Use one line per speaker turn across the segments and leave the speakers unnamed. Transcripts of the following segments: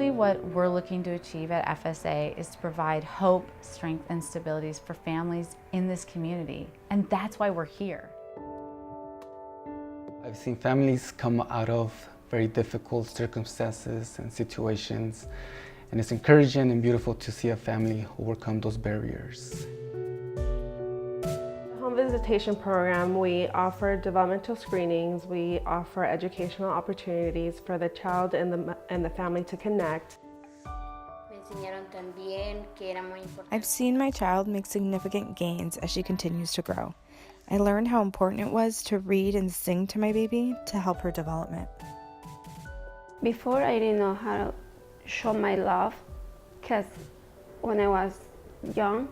Ultimately, what we're looking to achieve at FSA is to provide hope, strength, and stabilities for families in this community. And that's why we're here.
I've seen families come out of very difficult circumstances and situations, and it's encouraging and beautiful to see a family overcome those barriers.
Home visitation program, we offer developmental screenings, we offer educational opportunities for the child and the family to connect.
I've seen my child make significant gains as she continues to grow. I learned how important it was to read and sing to my baby to help her development.
Before, I didn't know how to show my love, because when I was young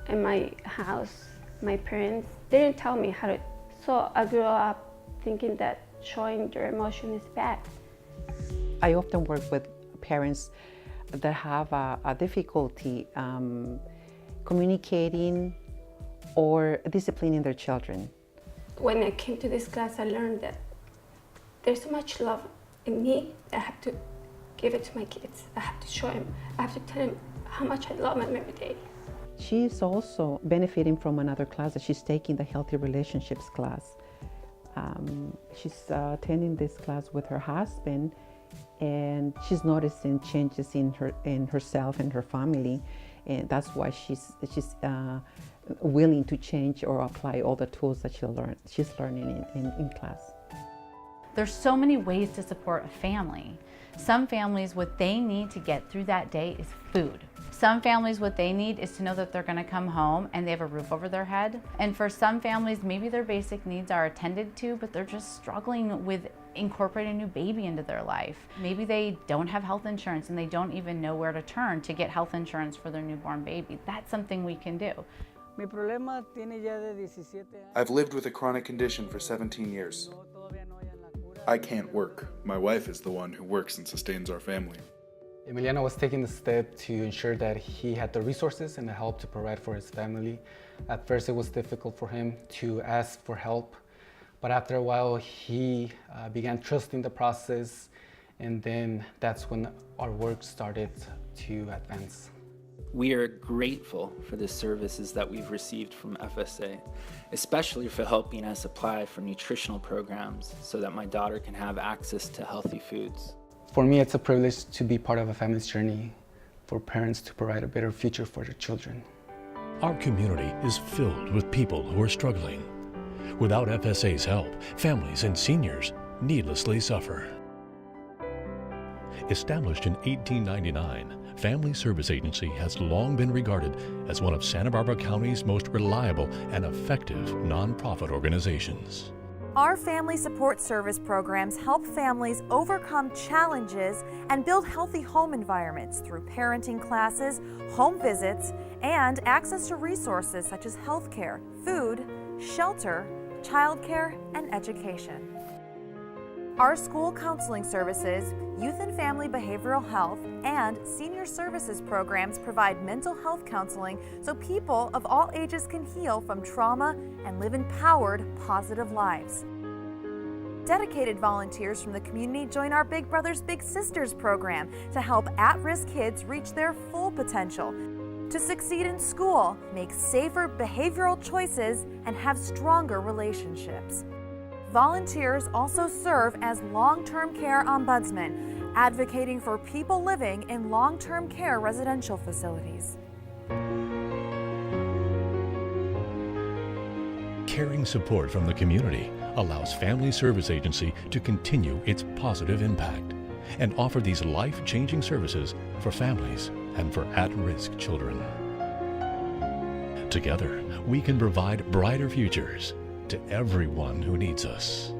in my house, my parents didn't tell me how to, so I grew up thinking that showing your emotion is bad.
I often work with parents that have a difficulty communicating or disciplining their children.
When I came to this class, I learned that there's so much love in me that I have to give it to my kids. I have to show them, I have to tell them how much I love them every day.
She's also benefiting from another class that she's taking, the Healthy Relationships class. She's attending this class with her husband, and she's noticing changes in herself and her family, and that's why she's willing to change or apply all the tools that she's learning in class.
There's so many ways to support a family. Some families, what they need to get through that day is food. Some families, what they need is to know that they're gonna come home and they have a roof over their head. And for some families, maybe their basic needs are attended to, but they're just struggling with incorporating a new baby into their life. Maybe they don't have health insurance and they don't even know where to turn to get health insurance for their newborn baby. That's something we can do.
I've lived with a chronic condition for 17 years. I can't work. My wife is the one who works and sustains our family.
Emiliano was taking the step to ensure that he had the resources and the help to provide for his family. At first it was difficult for him to ask for help, but after a while he began trusting the process, and then that's when our work started to advance.
We are grateful for the services that we've received from FSA, especially for helping us apply for nutritional programs so that my daughter can have access to healthy foods.
For me, it's a privilege to be part of a family's journey for parents to provide a better future for their children.
Our community is filled with people who are struggling. Without FSA's help, families and seniors needlessly suffer. Established in 1899, Family Service Agency has long been regarded as one of Santa Barbara County's most reliable and effective nonprofit organizations.
Our family support service programs help families overcome challenges and build healthy home environments through parenting classes, home visits, and access to resources such as healthcare, food, shelter, childcare, and education. Our school counseling services, youth and family behavioral health, and senior services programs provide mental health counseling so people of all ages can heal from trauma and live empowered, positive lives. Dedicated volunteers from the community join our Big Brothers Big Sisters program to help at-risk kids reach their full potential, to succeed in school, make safer behavioral choices, and have stronger relationships. Volunteers also serve as long-term care ombudsmen, advocating for people living in long-term care residential facilities.
Caring support from the community allows Family Service Agency to continue its positive impact and offer these life-changing services for families and for at-risk children. Together, we can provide brighter futures to everyone who needs us.